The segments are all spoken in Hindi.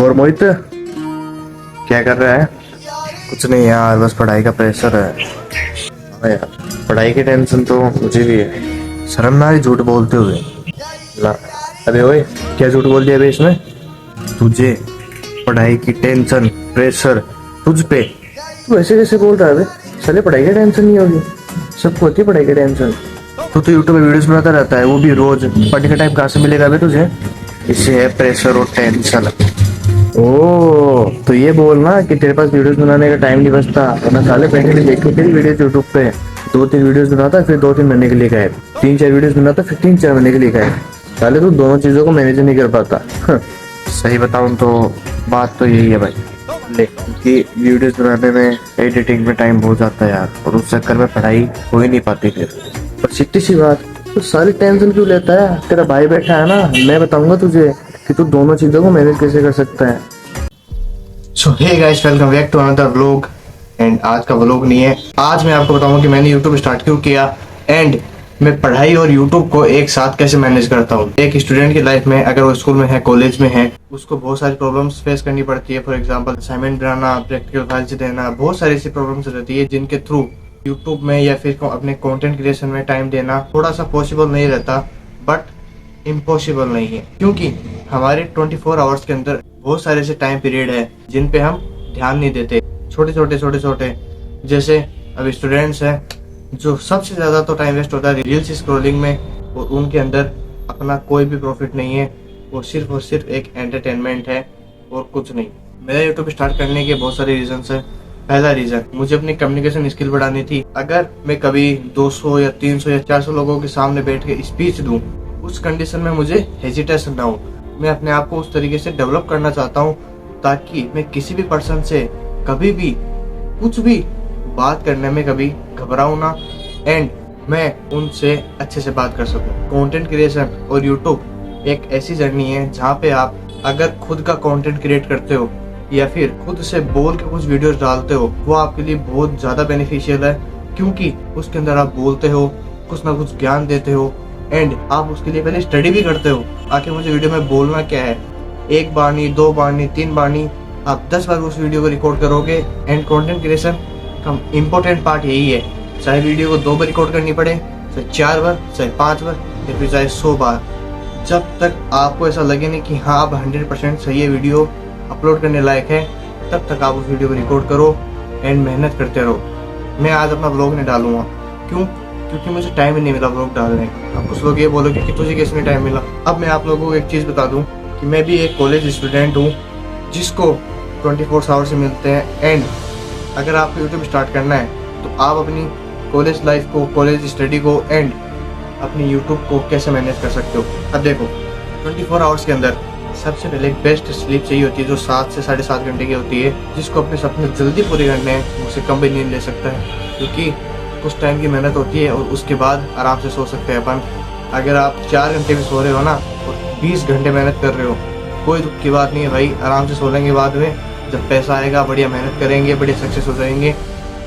और मोहित क्या कर रहा है? कुछ नहीं यार, बस पढ़ाई का प्रेशर है। हाँ यार, पढ़ाई की टेंशन तो मुझे भी है। शर्म ना आ रही झूठ बोलते हुए? ला, अबे ओए, क्या झूठ बोल दिया बे इसमें? तुझे पढ़ाई की टेंशन, प्रेशर तुझ पे? तू ऐसे कैसे बोल रहा है बे? साले पढ़ाई की टेंशन नहीं होगी? सबको होती है पढ़ाई की टेंशन। तो यूट्यूब पे वीडियोस बनाता रहता है, वो भी रोज। पढ़ने का टाइम कहाँ से मिलेगा बे तुझे? इसे है प्रेशर और टेंशन। ओ, तो ये बोलना कि तेरे पास वीडियोस बनाने का टाइम नहीं बचता, वरना साले पहले देखी तेरी वीडियोस यूट्यूब पे। 2-3 वीडियोस बनाता, फिर 2-3 महीने के लिए गायब। 3-4 वीडियोस बनाता, फिर 3-4 महीने के लिए गायब। साले तू दोनों चीजों को मैनेज नहीं कर पाता। सही बताऊं तो बात तो यही है भाई, क्योंकि वीडियोस बनाने में, एडिटिंग में टाइम बहुत जाता है यार, और उस चक्कर में पढ़ाई हो ही नहीं पाती फिर। और सीधी सी बात, तो सारी टेंशन क्यों लेता है? तेरा भाई बैठा है ना, मैं बताऊंगा तुझे कि तू दोनों चीजों को मैनेज कैसे कर सकता है। So hey guys, welcome back to another vlog. And आज का व्लॉग नहीं है, आज मैं आपको बताऊंगा कि मैंने यूट्यूब स्टार्ट क्यों किया एंड मैं पढ़ाई और यूट्यूब को एक साथ कैसे मैनेज करता हूँ। एक स्टूडेंट की लाइफ में, अगर वो स्कूल में है, कॉलेज में है, उसको बहुत सारी प्रॉब्लम्स फेस करनी पड़ती है। For example assignment banana, practical files देना, बहुत सारी ऐसी प्रॉब्लम्स रहती है जिनके थ्रू यूट्यूब में या फिर अपने कंटेंट क्रिएशन में टाइम देना थोड़ा सा पॉसिबल नहीं रहता, बट इम्पॉसिबल नहीं है, क्योंकि हमारे 24 आवर्स के अंदर बहुत सारे ऐसे टाइम पीरियड है जिन पे हम ध्यान नहीं देते। छोटे छोटे जैसे अब स्टूडेंट्स हैं, जो सबसे ज्यादा तो टाइम वेस्ट होता है रील्स स्क्रॉलिंग में, और उनके अंदर अपना कोई भी प्रॉफिट नहीं है, वो सिर्फ और सिर्फ एक एंटरटेनमेंट है और कुछ नहीं। मेरा यूट्यूब स्टार्ट करने के बहुत सारे रीजन है। पहला रीजन, मुझे अपनी कम्युनिकेशन स्किल बढ़ानी थी। अगर मैं कभी 200 या 300 या 400 लोगों के सामने बैठ के स्पीच दूं, उस कंडीशन में मुझे हेजिटेशन ना हो। मैं अपने आप को उस तरीके से डेवलप करना चाहता हूँ ताकि मैं किसी भी पर्सन से कभी भी कुछ भी बात करने में कभी घबराऊं ना, एंड मैं उनसे अच्छे से बात कर सकूं। कंटेंट क्रिएशन और यूट्यूब एक ऐसी जर्नी है जहाँ पे आप अगर खुद का कंटेंट क्रिएट करते हो या फिर खुद से बोल के कुछ वीडियोस डालते हो, वो आपके लिए बहुत ज्यादा बेनिफिशियल है, क्योंकि उसके अंदर आप बोलते हो, कुछ ना कुछ ज्ञान देते हो, एंड आप उसके लिए पहले स्टडी भी करते हो। आखिर मुझे वीडियो में बोलना क्या है, 1 बार नहीं, 2 बार नहीं, 3 बार नहीं, आप 10 बार उस वीडियो को रिकॉर्ड करोगे। एंड कंटेंट क्रिएशन का इम्पोर्टेंट पार्ट यही है, चाहे वीडियो को 2 बार रिकॉर्ड करनी पड़े, चाहे 4 बार, चाहे 5 बार, या फिर चाहे 100 बार, जब तक आपको ऐसा लगे नहीं कि हाँ अब 100% सही है, वीडियो अपलोड करने लायक है, तब तक आप उस वीडियो को रिकॉर्ड करो एंड मेहनत करते रहो। मैं आज अपना ब्लॉग नहीं डालूंगा, क्यों? क्योंकि मुझे टाइम ही नहीं मिला ब्लॉग डालने का। अब कुछ लोग ये बोलोगे कि तुझे कैसे नहीं टाइम मिला। अब मैं आप लोगों को एक चीज़ बता दूं कि मैं भी एक कॉलेज स्टूडेंट हूँ जिसको 24 आवर्स से मिलते हैं। एंड अगर आपको यूट्यूब स्टार्ट करना है तो आप अपनी कॉलेज लाइफ को, कॉलेज स्टडी को एंड अपनी यूट्यूब को कैसे मैनेज कर सकते हो। अब देखो, 24 आवर्स के अंदर सबसे पहले बेस्ट स्लीप चाहिए होती है, जो 7 से 7.5 घंटे की होती है। जिसको अपने सपने जल्दी पूरे करने हैं, उससे कम भी नींद ले सकता है, क्योंकि कुछ टाइम की मेहनत होती है और उसके बाद आराम से सो सकते हैं अपन। अगर आप 4 घंटे भी सो रहे हो ना और 20 घंटे मेहनत कर रहे हो, कोई दुख की बात नहीं है भाई, आराम से सो लेंगे। बाद में जब पैसा आएगा, बढ़िया मेहनत करेंगे, बढ़िया सक्सेस हो जाएंगे,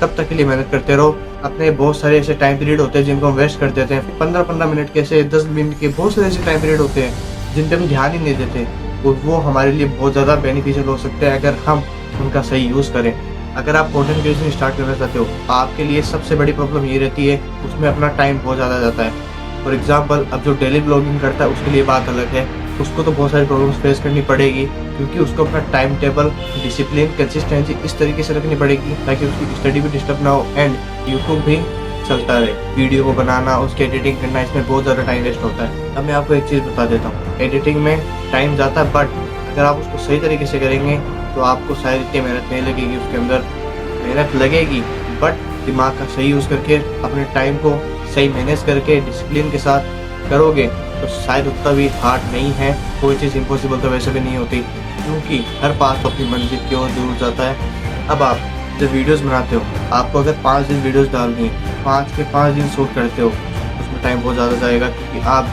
तब तक के लिए मेहनत करते रहो। अपने बहुत सारे ऐसे टाइम पीरियड होते हैं जिनको हम वेस्ट कर देते हैं। 15-15 मिनट के, ऐसे 10 मिनट के बहुत सारे ऐसे टाइम पीरियड होते हैं जिन पे हम ध्यान ही नहीं देते, और वो हमारे लिए बहुत ज़्यादा बेनिफिशियल हो सकते हैं अगर हम उनका सही यूज़ करें। अगर आप कंटेंट क्रिएशन स्टार्ट करना चाहते हो, आपके लिए सबसे बड़ी प्रॉब्लम ये रहती है, उसमें अपना टाइम बहुत ज़्यादा जाता है। फॉर एग्जांपल, अब जो डेली ब्लॉगिंग करता है उसके लिए बात अलग है, उसको तो बहुत सारी प्रॉब्लम्स फेस करनी पड़ेगी, क्योंकि उसको अपना टाइम टेबल, डिसिप्लिन, कंसिस्टेंसी इस तरीके से रखनी पड़ेगी ताकि उसकी स्टडी भी डिस्टर्ब ना हो एंड यूट्यूब भी चलता रहे। वीडियो को बनाना, उसकी एडिटिंग करना, इसमें बहुत ज़्यादा टाइम वेस्ट होता है। अब मैं आपको एक चीज़ बता देता हूँ, एडिटिंग में टाइम जाता है, बट अगर आप उसको सही तरीके से करेंगे तो आपको शायद इतनी मेहनत नहीं लगेगी। उसके अंदर मेहनत लगेगी, बट दिमाग का सही यूज़ करके, अपने टाइम को सही मैनेज करके, डिसिप्लिन के साथ करोगे तो शायद उतना भी हार्ड नहीं है। कोई चीज़ इम्पॉसिबल तो वैसे भी नहीं होती, क्योंकि हर पास अपनी मंजिल की ओर दूर जाता है। अब आप जब वीडियोस बनाते हो, आपको अगर 5 दिन वीडियोस डालनी है, 5 के 5 दिन शूट करते हो, उसमें टाइम बहुत ज़्यादा जाएगा, क्योंकि आप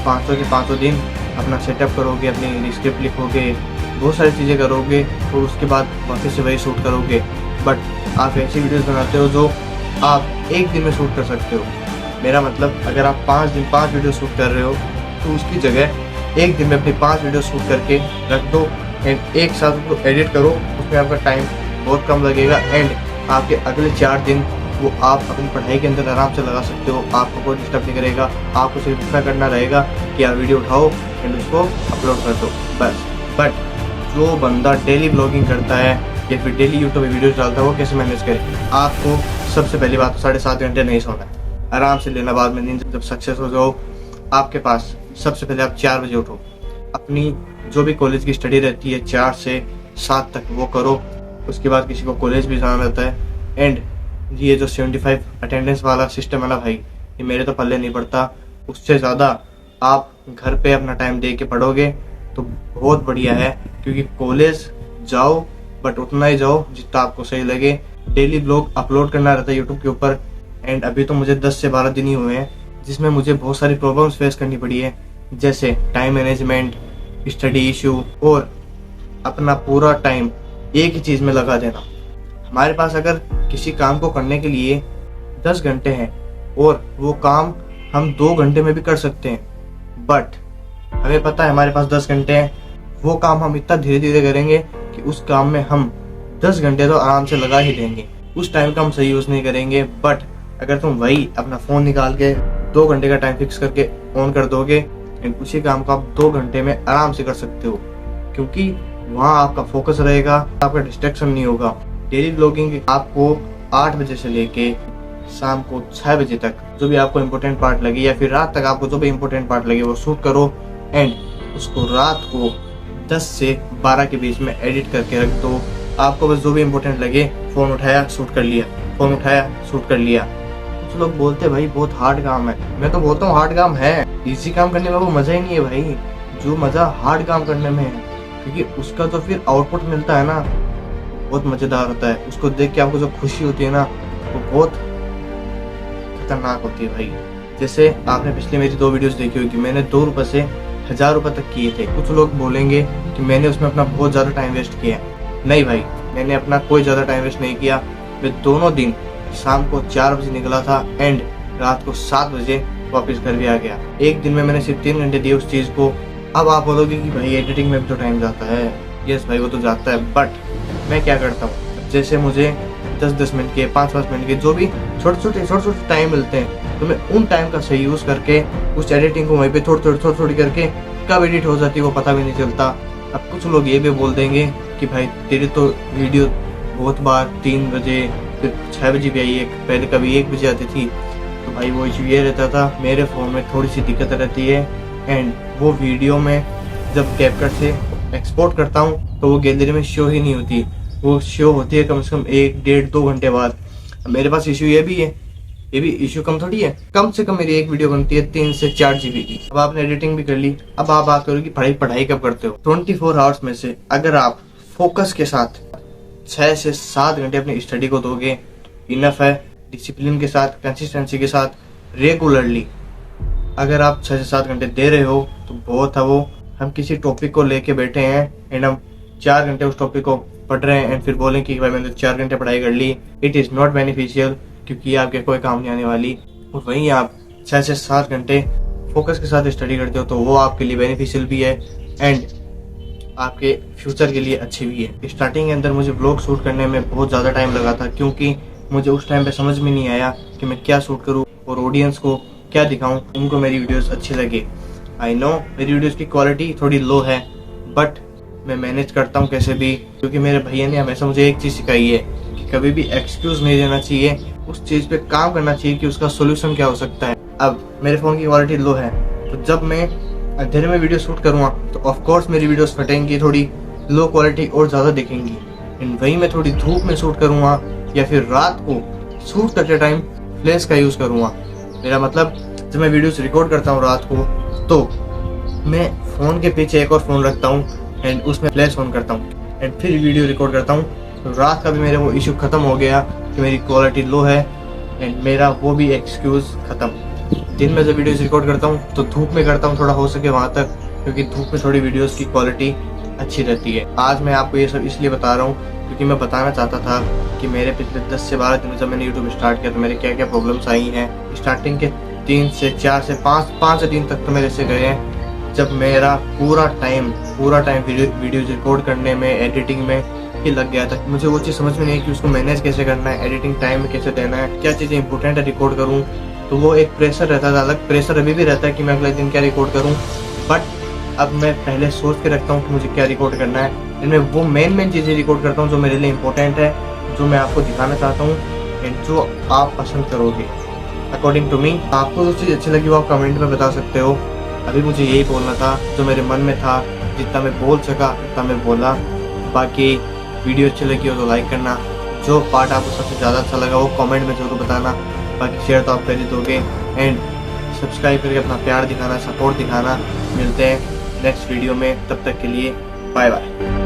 500 के 500 दिन अपना सेटअप करोगे, अपनी स्क्रिप्ट लिखोगे, बहुत सारी चीज़ें करोगे, और उसके बाद वापस से वही शूट करोगे। बट आप ऐसी वीडियोस बनाते हो जो आप एक दिन में शूट कर सकते हो। मेरा मतलब, अगर आप 5 दिन 5 वीडियो शूट कर रहे हो, तो उसकी जगह एक दिन में अपनी 5 वीडियो शूट करके रख दो एंड एक साथ उसको एडिट करो, उसमें आपका टाइम बहुत कम लगेगा एंड आपके अगले 4 दिन वो आप अपनी पढ़ाई के अंदर आराम से लगा सकते हो। आपको कोई डिस्टर्ब नहीं करेगा, आपको सिर्फ इतना करना रहेगा कि आप वीडियो उठाओ एंड उसको अपलोड कर दो बस। बट जो बंदा डेली ब्लॉगिंग करता है या फिर डेली यूट्यूब पे वीडियोस डालता है वो कैसे मैनेज करे? आपको सबसे पहली बात 7.5 घंटे नहीं सोना है, आराम से लेना बाद में नींद। जब सक्सेस हो जाओ आपके पास, सबसे पहले आप 4 बजे उठो, अपनी जो भी कॉलेज की स्टडी रहती है 4 से 7 तक वो करो। उसके बाद किसी को कॉलेज भी जाना रहता है एंड ये जो 75 अटेंडेंस वाला सिस्टम है ना भाई, ये मेरे तो पल्ले नहीं पड़ता। उससे ज़्यादा आप घर पे अपना टाइम दे के पढ़ोगे तो बहुत बढ़िया है, क्योंकि कॉलेज जाओ बट उतना ही जाओ जितना आपको सही लगे। डेली ब्लॉग अपलोड करना रहता है यूट्यूब के ऊपर एंड अभी तो मुझे 10 से 12 दिन ही हुए हैं जिसमें मुझे बहुत सारी प्रॉब्लम्स फेस करनी पड़ी है, जैसे टाइम मैनेजमेंट, स्टडी इशू और अपना पूरा टाइम एक ही चीज़ में लगा देना। हमारे पास अगर किसी काम को करने के लिए 10 घंटे हैं और वो काम हम 2 घंटे में भी कर सकते हैं, बट हमें पता है हमारे पास 10 घंटे हैं, वो काम हम इतना धीरे धीरे करेंगे कि उस काम में हम 10 घंटे तो आराम से लगा ही देंगे। उस टाइम का हम सही यूज़ नहीं करेंगे। बट अगर तुम वही अपना फ़ोन निकाल के 2 घंटे का टाइम फिक्स करके ऑन कर दोगे एंड उसी काम को आप 2 घंटे में आराम से कर सकते हो, क्योंकि वहाँ आपका फोकस रहेगा, आपका डिस्ट्रैक्शन नहीं होगा। डेली ब्लॉगिंग आपको 8 बजे से लेके शाम को 6 बजे तक जो भी आपको इम्पोर्टेंट पार्ट लगे या फिर रात तक आपको जो भी इम्पोर्टेंट पार्ट लगे वो शूट करो एंड उसको रात को 10 से 12 के बीच में एडिट करके रख दो। आपको बस जो भी इम्पोर्टेंट लगे, फ़ोन उठाया शूट कर लिया, फ़ोन उठाया शूट कर लिया। कुछ लोग बोलते हैं भाई बहुत हार्ड काम है, मैं तो बोलता हूँ हार्ड काम है, इजी काम करने में वो मज़ा ही नहीं है भाई, जो मज़ा हार्ड काम करने में है, क्योंकि उसका जो फिर आउटपुट मिलता है ना बहुत मज़ेदार होता है। उसको देख के आपको जो खुशी होती है ना वो बहुत खतरनाक होती है भाई। जैसे आपने पिछली मेरी 2 वीडियोस देखी होगी, मैंने 2 रुपये से 1000 रुपये तक किए थे। कुछ लोग बोलेंगे कि मैंने उसमें अपना बहुत ज़्यादा टाइम वेस्ट किया। नहीं भाई, मैंने अपना कोई ज़्यादा टाइम वेस्ट नहीं किया। मैं दोनों दिन शाम को 4 बजे निकला था एंड रात को 7 बजे वापस घर भी आ गया। एक दिन में मैंने सिर्फ 3 घंटे दिए उस चीज़ को। अब आप बोलोगे कि भाई एडिटिंग में भी तो टाइम जाता है। यस भाई वो तो जाता है, बट मैं क्या करता हूँ, जैसे मुझे 10-10 मिनट के 5-5 मिनट के जो भी छोटे छोटे टाइम मिलते हैं तो मैं उन टाइम का सही यूज़ करके उस एडिटिंग को वहीं पे थोड़ी करके कब एडिट हो जाती है वो पता भी नहीं चलता। अब कुछ लोग ये भी बोल देंगे कि भाई तेरी तो वीडियो बहुत बार 3 बजे फिर 6 बजे भी आई है, पहले कभी 1 बजे आती थी। तो भाई वो इशू ये रहता था, मेरे फ़ोन में थोड़ी सी दिक्कत रहती है एंड वो वीडियो में जब कैपकट से एक्सपोर्ट करता हूँ तो वो गैलरी में शो ही नहीं होती, वो शो होती है कम से कम 1-1.5-2 घंटे बाद। मेरे पास इशू ये भी है, ये भी इशू कम थोड़ी है, कम से कम मेरी एक वीडियो बनती है 3 से 4 GB की। अब आपने एडिटिंग भी कर ली, अब आप बात करो कि पढ़ाई कब करते हो। 24 आवर्स में से अगर आप फोकस के साथ 6 से 7 घंटे अपनी स्टडी को दोगे इनफ है। डिसिप्लिन के साथ, कंसिस्टेंसी के साथ, रेगुलरली अगर आप 6 से 7 घंटे दे रहे हो तो बहुत है वो। हम किसी टॉपिक को लेके बैठे हैं एंड हम 4 घंटे उस टॉपिक को पढ़ रहे हैं एंड फिर बोलें कि भाई मैंने 4 घंटे पढ़ाई कर ली, इट इज़ नॉट बेनिफिशियल, क्योंकि आपके कोई काम नहीं आने वाली। और वहीं आप 6 से 7 घंटे फोकस के साथ स्टडी करते हो तो वो आपके लिए बेनिफिशियल भी है एंड आपके फ्यूचर के लिए अच्छी भी है। स्टार्टिंग के अंदर मुझे ब्लॉग शूट करने में बहुत ज़्यादा टाइम लगा था, क्योंकि मुझे उस टाइम पे समझ में नहीं आया कि मैं क्या शूट करूँ और ऑडियंस को क्या दिखाऊँ, उनको मेरी वीडियोस अच्छी लगे। आई नो मेरी वीडियोस की क्वालिटी थोड़ी लो है, बट मैं मैनेज करता हूँ कैसे भी, क्योंकि मेरे भैया ने हमेशा मुझे एक चीज़ सिखाई है कि कभी भी एक्सक्यूज़ नहीं देना चाहिए, उस चीज़ पे काम करना चाहिए कि उसका सोल्यूशन क्या हो सकता है। अब मेरे फ़ोन की क्वालिटी लो है तो जब मैं अंधेरे में वीडियो शूट करूँगा तो ऑफकोर्स मेरी वीडियोस फटेंगी, थोड़ी लो क्वालिटी और ज़्यादा दिखेंगी। एंड वहीं मैं थोड़ी धूप में शूट करूँगा या फिर रात को शूट करते टाइम फ्लैश का यूज़ करूँगा। मेरा मतलब जब मैं वीडियोस रिकॉर्ड करता हूँ रात को तो मैं फ़ोन के पीछे एक और फ़ोन रखता हूँ एंड उसमें फ्लैश ऑन करता हूँ एंड फिर वीडियो रिकॉर्ड करता हूँ। तो रात का भी मेरे वो इशू ख़त्म हो गया कि मेरी क्वालिटी लो है एंड मेरा वो भी एक्सक्यूज़ ख़त्म। दिन में जब वीडियोस रिकॉर्ड करता हूँ तो धूप में करता हूँ थोड़ा हो सके वहाँ तक, क्योंकि धूप में थोड़ी वीडियोस की क्वालिटी अच्छी रहती है। आज मैं आपको ये सब इसलिए बता रहा हूँ क्योंकि मैं बताना चाहता था कि मेरे पिछले 10 से 12 दिन जब मैंने यूट्यूब स्टार्ट किया तो मेरे क्या क्या प्रॉब्लम्स आई हैं। स्टार्टिंग के 3 से 4 से 5 दिन तक तो मेरे से गए हैं, जब मेरा पूरा टाइम वीडियो रिकॉर्ड करने में, एडिटिंग में ही लग गया था। मुझे वो चीज़ समझ में नहीं कि उसको मैनेज कैसे करना है, एडिटिंग टाइम कैसे देना है, क्या चीज़ें इंपॉर्टेंट है रिकॉर्ड करूँ। तो वो एक प्रेशर रहता था, अलग प्रेशर अभी भी रहता है कि मैं अगले दिन क्या रिकॉर्ड करूँ। बट अब मैं पहले सोच के रखता हूँ कि मुझे क्या रिकॉर्ड करना है, इनमें वो मेन चीज़ें रिकॉर्ड करता हूँ जो मेरे लिए इंपॉर्टेंट है, जो मैं आपको दिखाना चाहता हूँ एंड जो आप पसंद करोगे अकॉर्डिंग टू मी। आपको जो चीज़ अच्छी लगी वो आप कमेंट में बता सकते हो। अभी मुझे यही बोलना था जो मेरे मन में था, जितना मैं बोल सका उतना मैं बोला। बाकी वीडियो अच्छी लगी हो तो लाइक करना, जो पार्ट आपको सबसे ज़्यादा अच्छा लगा वो कमेंट में ज़रूर बताना। बाकी शेयर तो आप कर ही दोगे एंड सब्सक्राइब करके अपना प्यार दिखाना, सपोर्ट दिखाना। मिलते हैं नेक्स्ट वीडियो में, तब तक के लिए बाय बाय।